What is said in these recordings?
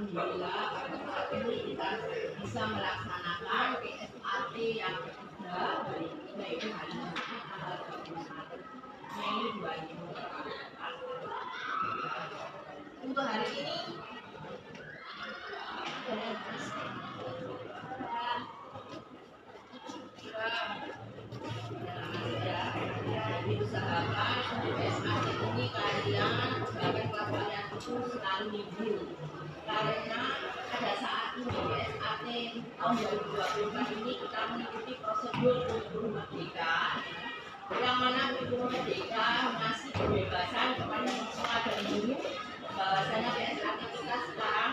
alhamdulillah saat ini kita bisa melaksanakan PSAT yang ketiga dari yaitu hari ini tanggal 21 Mei 2024. Untuk hari ini diusahakan PSAT ini kalian sebagai pelajaran itu selalu libur karena pada saat ini PSAT tahun 2024 ini kita mengikuti prosedur kurikulum merdeka yang mana kurikulum merdeka masih kebebasan kepada siswa dan guru bahwasanya PSAT kita sekarang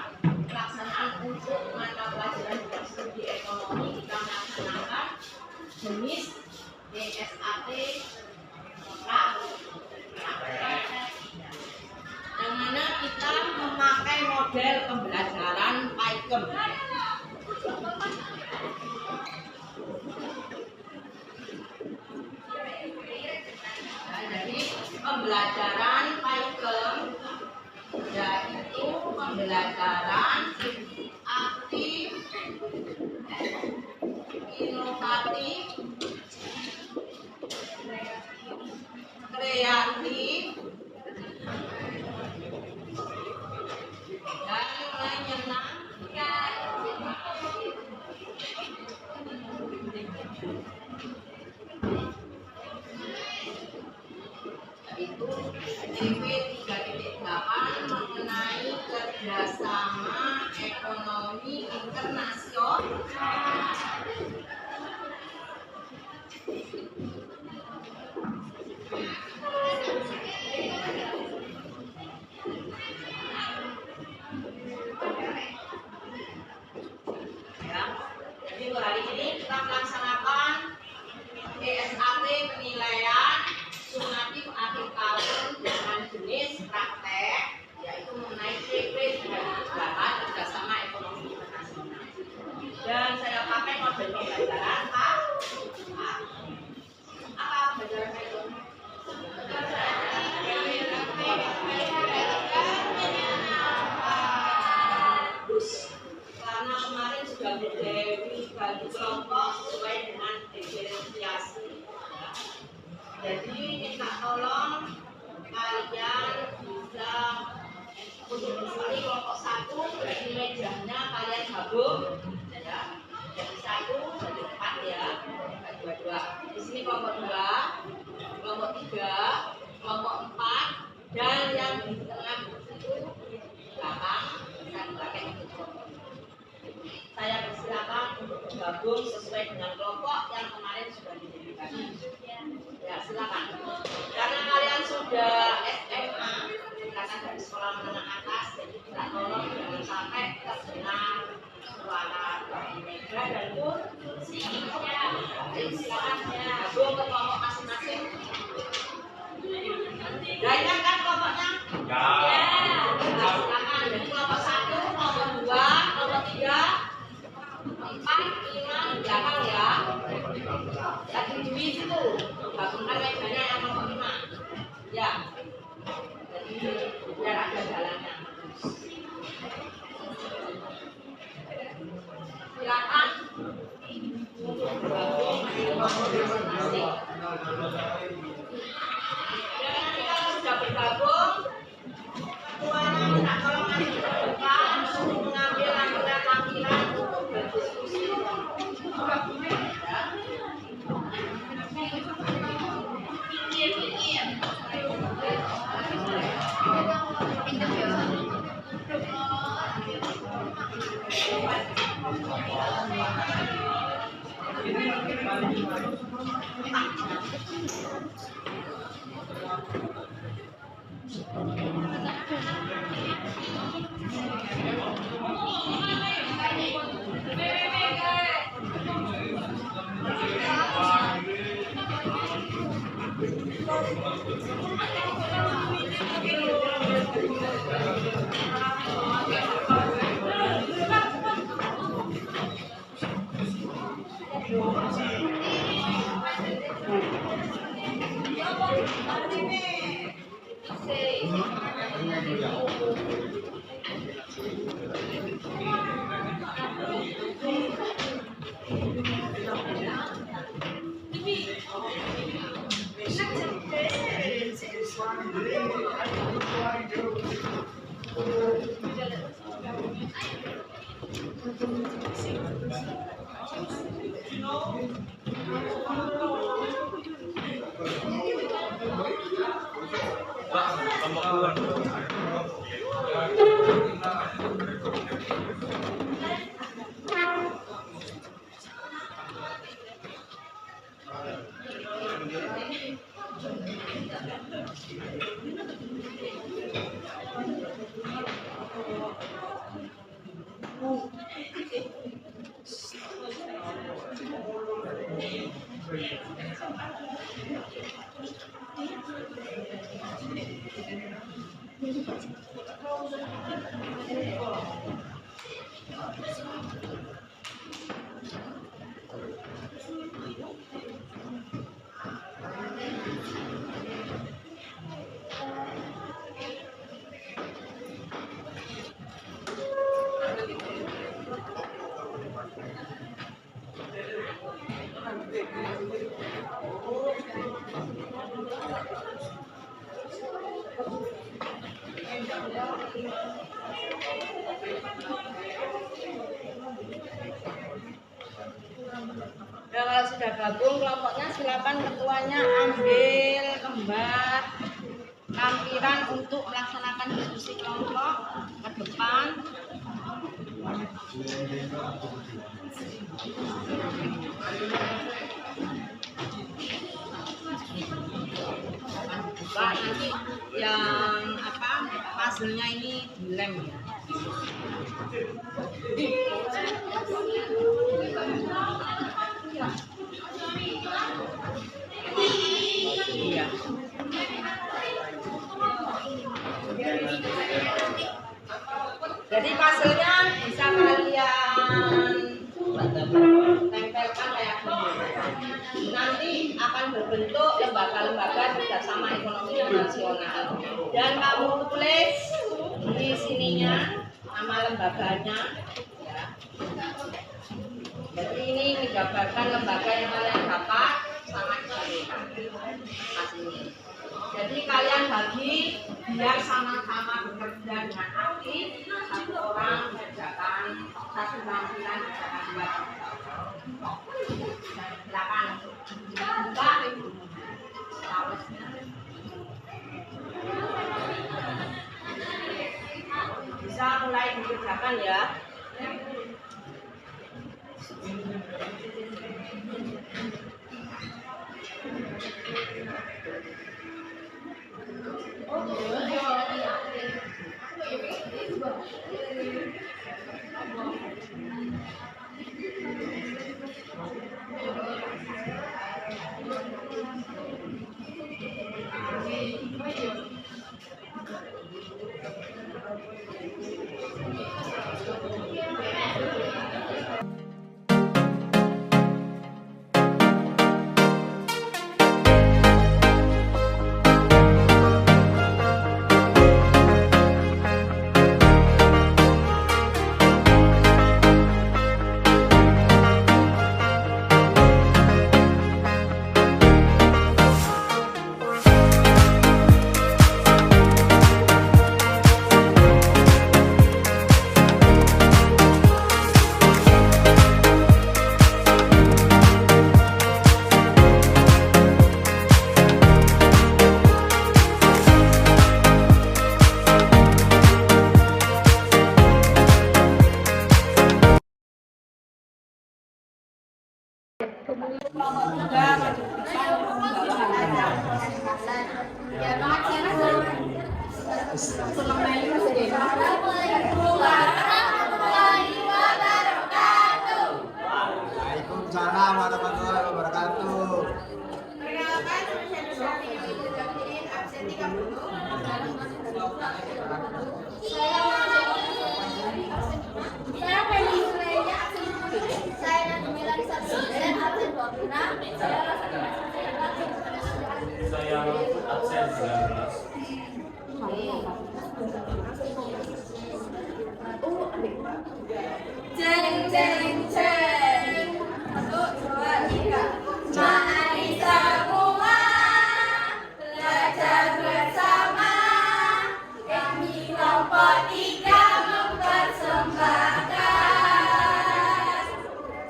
pelaksanaan untuk mata pelajaran bidang studi ekonomi kita melaksanakan jenis PSAT yang mana kita memakai model pembelajaran PAIKEM. Jadi pembelajaran PAIKEM yaitu pembelajaran aktif, inovatif, kreatif, dan menyenangkan. Yaitu DP 3.8 mengenai kerjasama ekonomi internasional. Jadi untuk hari ini kita melaksanakan PSAT penilaian sumatif akhir tahun dengan jenis praktek yaitu mengenai PP 3.8 kerjasama ekonomi internasional. Dan saya pakai model pembelajaran apa pembelajaran itu? Karena kemarin sudah berdiri bagi kelompok sesuai dengan diferensiasi. Jadi minta tolong kalian bisa untuk misalnya kelompok 1 dari mejanya kalian gabung ya. Jadi 1 jadi 4 ya. Dua. Di sini kelompok 2, kelompok 3, kelompok 4 dan yang di tengah itu belakang kita pakai untuk kelompok. Saya persilakan untuk bergabung sesuai dengan kelompok yang kemarin sudah didirikan. Ya, silakan. Karena kalian sudah SMA, karena dari sekolah menengah atas, jadi kita tolong jangan sampai terdengar suara dari meja dan kursi. Jadi silakan gabung ke kelompok masing-masing. Banyak kan kelompoknya? Ya. Nah, silakan. Jadi kelompok 1, kelompok 2, kelompok 3, 4, 5 di belakang ya. Lagi di situ. Gabungkan mejanya yang nomor 5. Ya. Jadi biar ada jalannya. Silakan untuk bergabung di kelompok masing-masing. Dan nanti kalau sudah bergabung, ketuanya minta tolong nanti berdepan untuk mengambil lampiran untuk berdiskusi. Nah, kalau sudah gabung kelompoknya, silakan ketuanya ambil lembar lampiran untuk melaksanakan diskusi kelompok ke depan. Buka nanti yang puzzle-nya ini dilem ya. Iya. Jadi puzzle-nya bisa kalian tempelkan kayak gini. Nanti akan berbentuk lembaga-lembaga kerjasama ekonomi nasional. Dan kamu tulis di sininya nama lembaganya. Ya. Jadi ini menggambarkan lembaga yang kalian dapat sangat baik. Jadi kalian bagi biar sama-sama bekerja dengan aktif. Satu orang mengerjakan satu lampiran, kerjakan dua. Silakan buka. Bisa mulai dikerjakan ya. Waalaikumsalam warahmatullahi wabarakatuh. Saya Feni Suraya absen 7. Saya Najmi Larissa absen 26. Saya absen 19. Jeng jeng jeng. 1, 2, 3. Mari semua belajar bersama. Kami kelompok 3 mempersembahkan.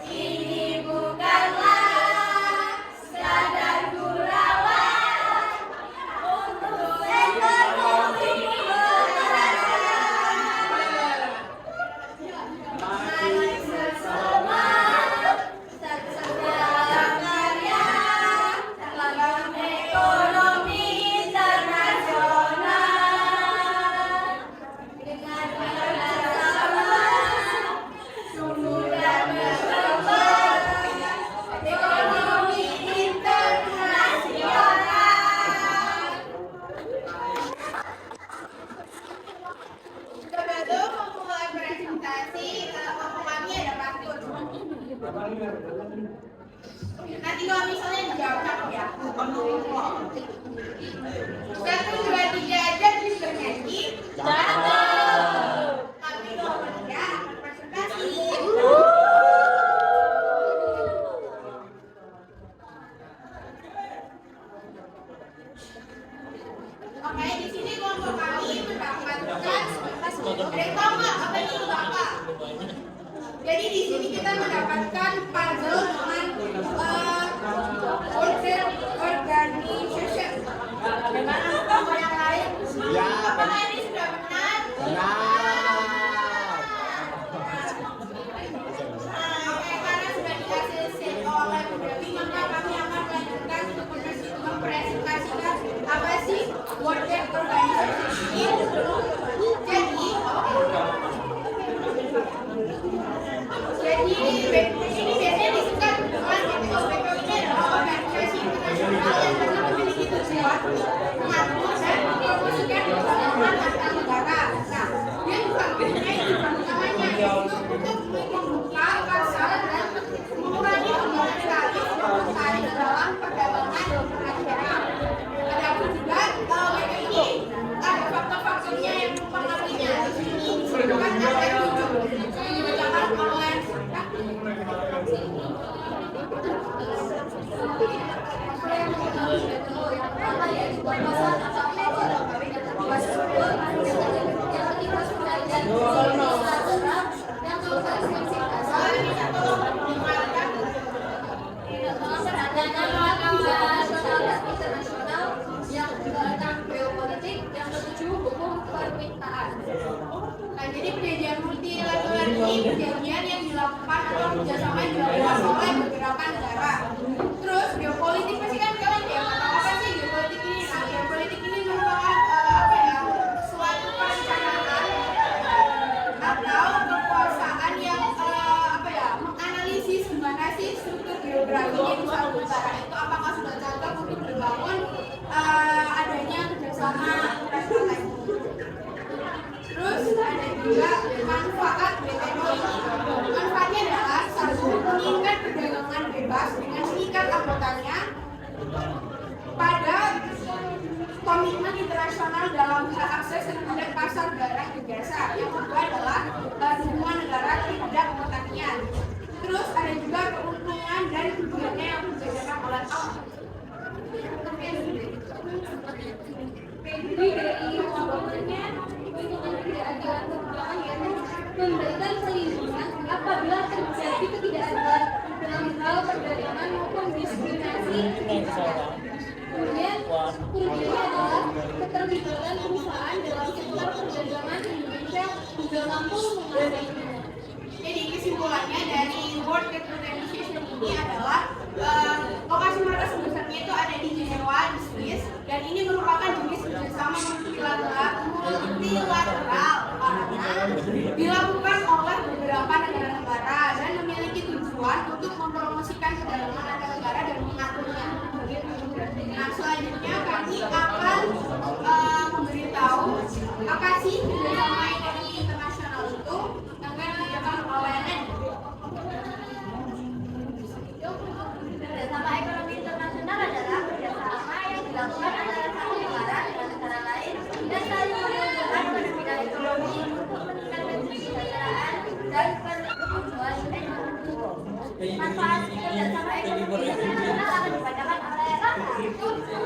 Ini bukanlah sekadar gurauan untuk ekonomi masyarakat. Mari bersama dalam karya dalam ekonomi internasional. Dengan bersama sungguh dan berkembang ekonomi internasional. Coba memulai presentasi, omongannya ada patut. Nanti kalau misalnya dijawab ya. 1, 2, 3 aja bisa bernyanyi. Tapi kalau tidak akan presentasi. Oke, di sini kelompok kami mendapatkan tahu nggak apa itu Bapak? Jadi di sini kita mendapatkan puzzle dengan organization. Bagaimana kelompok yang lain? Ya, Apakah ini sudah benar? benar. Oke, karena sudah dikasih set oleh Bu Dewi, maka kami akan melanjutkan untuk mempresentasikan apa sih World Health Organization ini. Jadi ini biasanya disebut dengan WTO. Ini adalah organisasi internasional yang pernah memiliki tujuan mengatur dan mempromosikan keselamatan antar negara. Nah, dia juga mempunyai tujuan utamanya yaitu untuk membuka pasar dan mengurangi hubungan tarif yang bersaing dalam perdagangan internasional. Adapun juga WTO ini ada faktor-faktornya yang mempengaruhinya. Di sini disebutkan ada 7 yang dibacakan oleh Nah, jadi perjanjian multilateral ini perjanjian yang dilakukan atau kerjasama yang dilakukan oleh beberapa negara. Terus geopolitik pasti kan kalian ya apa sih geopolitik ini? Nah, geopolitik ini merupakan suatu perencanaan atau kekuasaan yang menganalisis gimana sih struktur geografinya di suatu negara itu apakah sudah cocok untuk dibangun adanya kerjasama internasional. Terus ada juga manfaat WTO. Manfaatnya adalah 1. Meningkat perdagangan bebas dengan mengikat anggotanya pada komitmen internasional dalam hal akses terhadap pasar barang dan jasa. Yang kedua adalah dukungan negara terhadap anggotanya. Terus ada juga keuntungan dan kerugiannya yang dibedakan oleh Allah. Jadi dari komponennya keuntungan ketidakadilan keuangan yaitu memberikan perlindungan apabila terjadi ketidakadilan dalam hal perdagangan maupun diskriminasi. Kemudian kerugiannya adalah keterlibatan perusahaan dalam sektor perdagangan Indonesia juga mampu menguasainya. Jadi kesimpulannya dari World Trade Organization ini adalah lokasi markas sebesarnya itu ada di Jenewa, di Swiss, dan ini merupakan jenis kerjasama multilateral karena dilakukan oleh beberapa negara-negara dan memiliki tujuan untuk mempromosikan perdagangan antar negara dan mengaturnya. Nah, selanjutnya kami akan memberitahu apa sih kerjasama ekonomi internasional itu yang dilakukan oleh NN. Kerjasama ekonomi internasional adalah kerjasama yang dilakukan antara satu negara dengan negara lain dan saling menunjukkan pada bidang ekonomi untuk meningkatkan kesejahteraan Manfaat kerjasama ekonomi internasional akan dibacakan oleh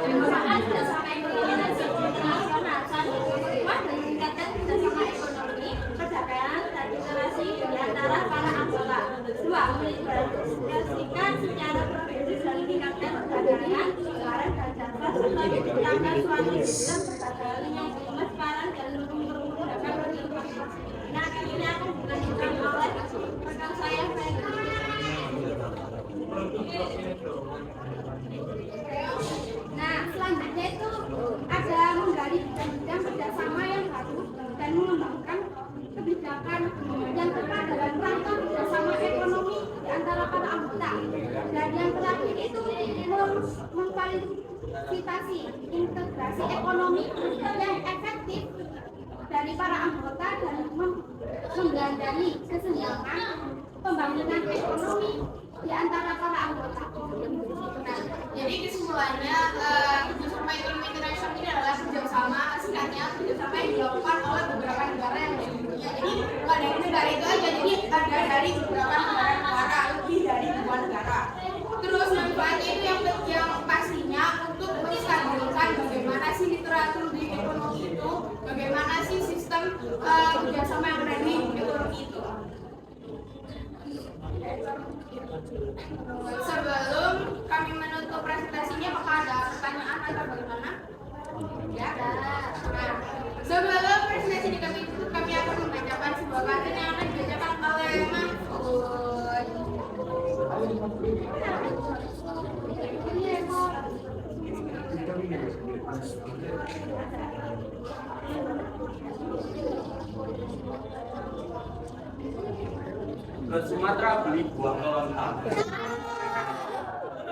pengusahaan kerjasama ekonomi internasional. Satu, meningkatkan kerjasama ekonomi, perdagangan, dan interaksi di antara para anggota. Dua, mengintegrasikan secara progresif dan meningkatkan perdagangan, barang dan jasa serta menciptakan suatu sistem perdagangan yang transparan dan mempermudahkan berinvestasi. Nah, ini akan dilanjutkan oleh rekan saya Nah, selanjutnya itu ada menggali bidang kerjasama yang baru dan mengembangkan kebijakan yang tepat dalam rangka kerjasama ekonomi di antara para anggota. Dan yang terakhir itu memfasilitasi integrasi ekonomi yang efektif dari para anggota dan menggandani kesenjangan pembangunan ekonomi di antara para anggota. Nah, jadi kesimpulannya kerjasama ekonomi internasional ini adalah kerjasama singkatnya kerjasama yang dilakukan oleh beberapa negara yang ada di dunia. Jadi bukan dari negara itu aja, jadi ada dari beberapa negara, lebih dari 2 negara. Terus manfaatnya itu yang pastinya untuk menstabilkan bagaimana sih literatur di ekonomi itu, bagaimana sih sistem kerjasama yang ada di ekonomi itu. Sebelum kami menutup presentasinya, apakah ada pertanyaan atau bagaimana? Ya. Nah, sebelum presentasi ini kami tutup, kami akan membacakan sebuah pantun yang akan dibacakan oleh Mahfud. Ke Sumatera beli buah kelontar.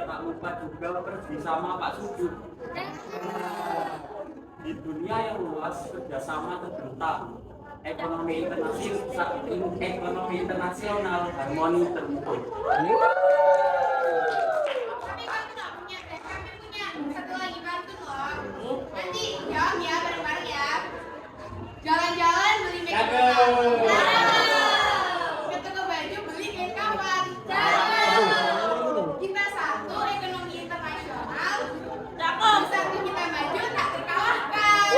Tak lupa juga pergi sama Pak Sudut. Di dunia yang luas kerjasama terbentang. Ekonomi internasional harmoni terbentuk. Kami punya satu lagi pantun loh. Nanti jawab ya bareng-bareng ya. Jalan-jalan beli McDonald. Ke toko baju beli kain kapan. Kita satu ekonomi internasional. Bersatu kita maju tak terkalahkan.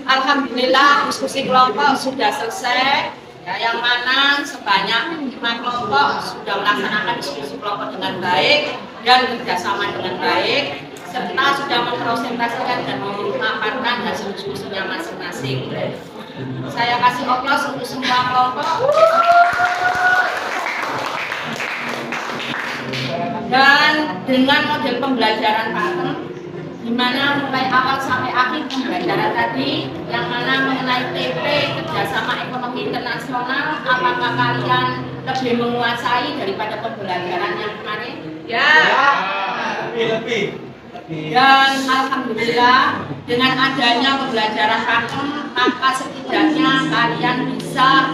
Alhamdulillah diskusi kelompok sudah selesai, ya, yang mana sebanyak 5 kelompok sudah melaksanakan diskusi kelompok dengan baik dan kerjasama dengan baik, serta sudah mempresentasikan dan memaparkan hasil diskusinya masing-masing. Saya kasih aplaus untuk semua kelompok. Dan dengan model pembelajaran pattern, di mana mulai awal sampai akhir pembelajaran tadi, yang mana mengenai TP kerjasama ekonomi internasional, apakah kalian lebih menguasai daripada pembelajaran yang kemarin? Ya. Lebih. Dan alhamdulillah dengan adanya pembelajaran pattern, maka setidaknya kalian bisa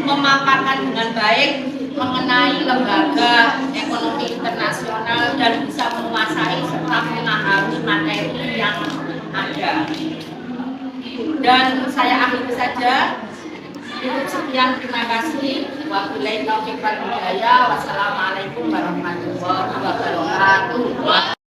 memaparkan dengan baik mengenai lembaga ekonomi internasional dan bisa menguasai serta memahami materi yang ada. Dan saya akhiri saja. Cukup sekian, terima kasih. Wabillahi taufiq wal hidayah. Wassalamualaikum warahmatullahi wabarakatuh.